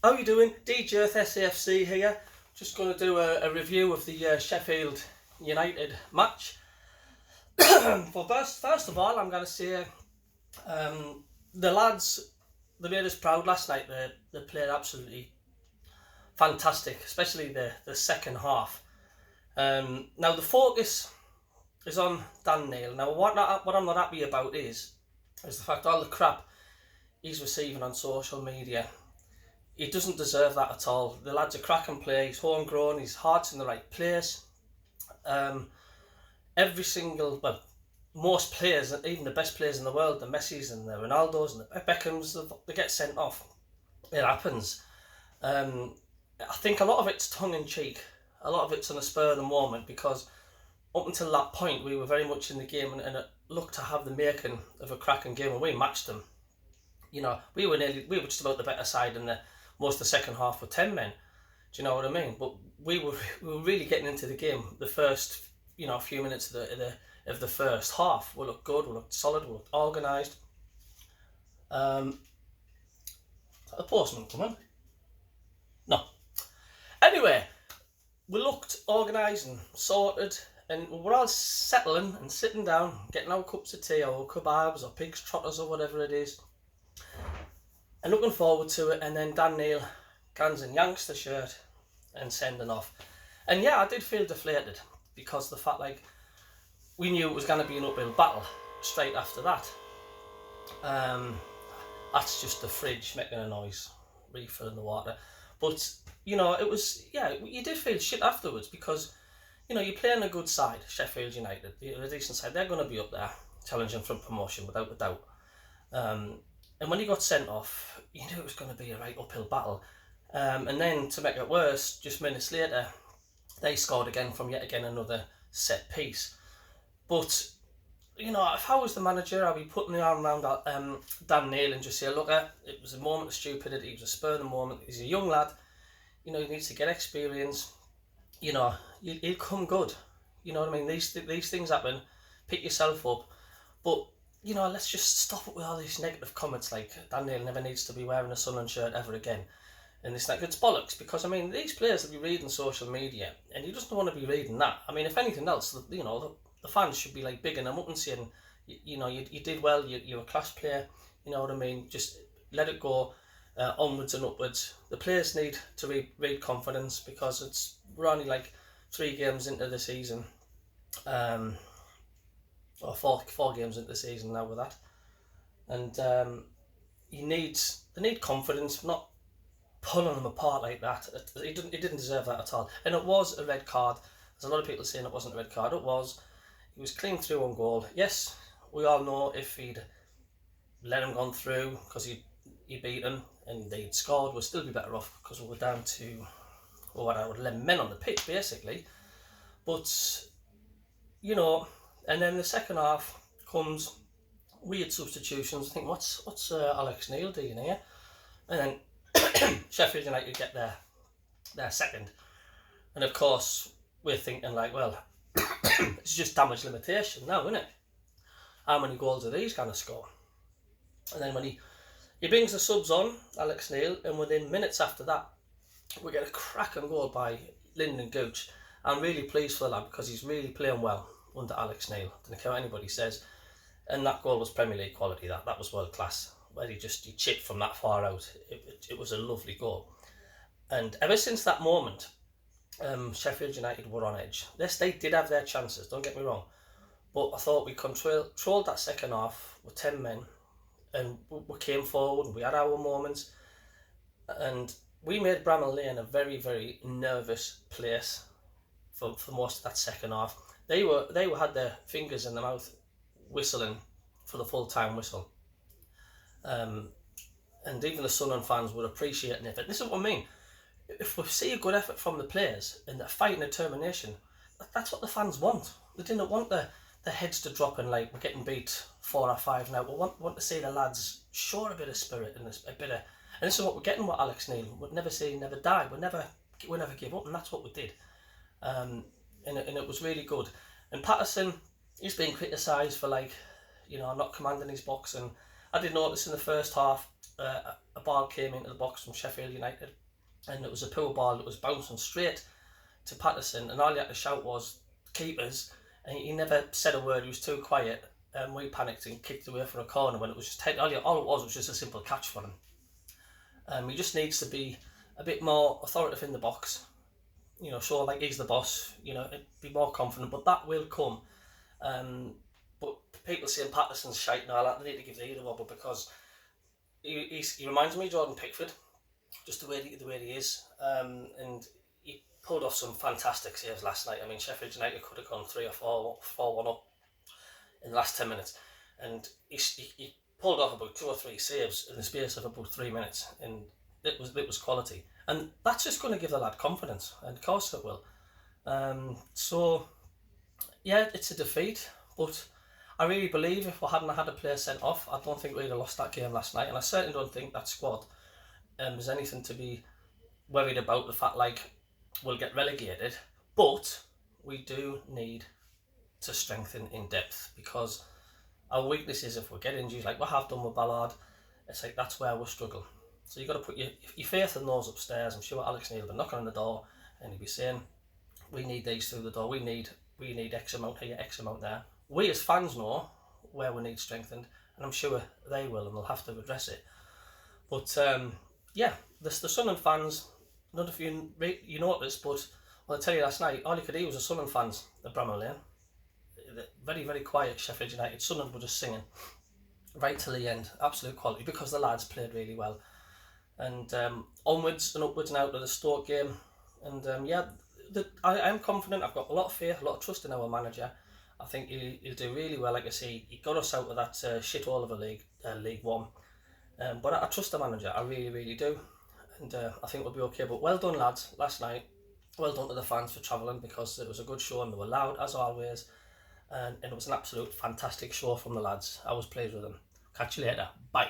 How you doing? DJ SAFC here. Just going to do a review of the Sheffield United match. But first of all, I'm going to say the lads, they made us proud last night. They played absolutely fantastic, especially the second half. Now the focus is on Dan Neil. Now what I'm not happy about is the fact all the crap he's receiving on social media. He doesn't deserve that at all. The lad's a cracking player. He's homegrown. His heart's in the right place. Most players, even the best players in the world, the Messis and the Ronaldos and the Beckhams, they get sent off. It happens. I think a lot of it's tongue in cheek. A lot of it's on the spur of the moment, because up until that point we were very much in the game and it looked to have the making of a cracking game, and we matched them. You know, we were just about the better side in most of the second half with 10 men. Do you know what I mean? But we were really getting into the game the first few minutes of the first half. We looked good, we looked solid, we looked organised. A postman coming? No. Anyway, we looked organised and sorted, and we were all settling and sitting down, getting our cups of tea or kebabs or pig's trotters or whatever it is, and looking forward to it. And then Dan Neil comes and yanks the shirt and sending off. And yeah, I did feel deflated, because the fact, like, we knew it was going to be an uphill battle straight after that. That's just the fridge making a noise, refilling the water. But, it was, you did feel shit afterwards, because, you're playing a good side, Sheffield United. They're a decent side. They're going to be up there challenging for promotion, without a doubt. And when he got sent off, you knew it was going to be a right uphill battle. And then, to make it worse, just minutes later, they scored again from yet again another set piece. But, if I was the manager, I'd be putting the arm around Dan Neil and just say, look, it was a moment of stupidity, it was a spur of the moment, he's a young lad, he needs to get experience, he'll come good. You know what I mean? These things happen, pick yourself up, but, let's just stop it with all these negative comments like Dan Neil never needs to be wearing a Sunderland shirt ever again. And it's like, it's bollocks, because, these players will be reading social media, and he doesn't want to be reading that. If anything else, the fans should be like bigging him up and saying, you did well, you're a class player, you know what I mean? Just let it go, onwards and upwards. The players need to read confidence, because we're only like 3 games into the season, or four games into the season now with that, and they need confidence, not pulling them apart like that. He didn't deserve that at all, and it was a red card. There's a lot of people saying it wasn't a red card. It was. He was clean through on goal. Yes, we all know if he'd let him gone through, because he beat him and they'd scored, we'd still be better off, because we were down to 11 men on the pitch basically. But and then the second half comes, weird substitutions. I think what's Alex Neil doing here? And then Sheffield United get their second, and of course we're thinking like, well, it's just damage limitation now, isn't it? How many goals are these going to score? And then when he brings the subs on, Alex Neil, and within minutes after that, we get a cracking goal by Lyndon Gooch. I'm really pleased for the lad, because he's really playing well under Alex Neil. I don't care what anybody says. And that goal was Premier League quality. That was world class. Where he chipped from that far out. It was a lovely goal. And ever since that moment, Sheffield United were on edge. Yes, they did have their chances, don't get me wrong, but I thought we controlled that second half with 10 men, and we came forward and we had our moments, and we made Bramall Lane a very, very nervous place for most of that second half. They had their fingers in their mouth whistling for the full-time whistle, and even the Sunderland fans were appreciating it. This is what I mean. If we see a good effort from the players and they're fighting determination, that's what the fans want. They didn't want the heads to drop and like, we're getting beat 4 or 5 now. We want to see the lads show a bit of spirit and and this is what we're getting with Alex Neil. We'd never say never die. We never give up, and that's what we did. And it was really good. And Patterson, he's been criticised for not commanding his box, and I did notice in the first half a ball came into the box from Sheffield United, and it was a poor ball that was bouncing straight to Patterson, and all he had to shout was keepers, and he never said a word. He was too quiet, and we panicked and kicked away for a corner when it was just all it was just a simple catch for him. He just needs to be a bit more authoritative in the box, show like he's the boss, be more confident, but that will come. But people saying Patterson's shite and all that, they need to give the either one, but because he reminds me of Jordan Pickford, just the way he is, and he pulled off some fantastic saves last night. I mean, Sheffield United could have gone 3 or 4-1 up in the last 10 minutes, and he pulled off about 2 or 3 saves in the space of about 3 minutes, and it was quality, and that's just going to give the lad confidence, and of course it will. So yeah, it's a defeat, but I really believe if we hadn't had a player sent off, I don't think we'd have lost that game last night, and I certainly don't think that squad there's anything to be worried about the fact like we'll get relegated, but we do need to strengthen in depth, because our weakness is if we get injuries like we have done with Ballard, it's like that's where we struggle. So you've got to put your faith in those upstairs. I'm sure Alex Neil will be knocking on the door and he'll be saying, we need these through the door, we need X amount here, X amount there. We as fans know where we need strengthened, and I'm sure they will, and they'll have to address it. But yeah, the Sunderland fans, none of you noticed, but I'll tell you last night, all you could hear was the Sunderland fans at Bramall Lane. Very, very quiet Sheffield United. Sunderland were just singing right till the end. Absolute quality, because the lads played really well. And onwards and upwards now to the Stoke game. And yeah, I'm confident. I've got a lot of faith, a lot of trust in our manager. I think he'll do really well. Like I say, he got us out of that shithole of a League One. But I trust the manager. I really, really do. And I think we'll be okay. But well done, lads, last night. Well done to the fans for travelling, because it was a good show and they were loud as always. And it was an absolute fantastic show from the lads. I was pleased with them. Catch you later. Bye.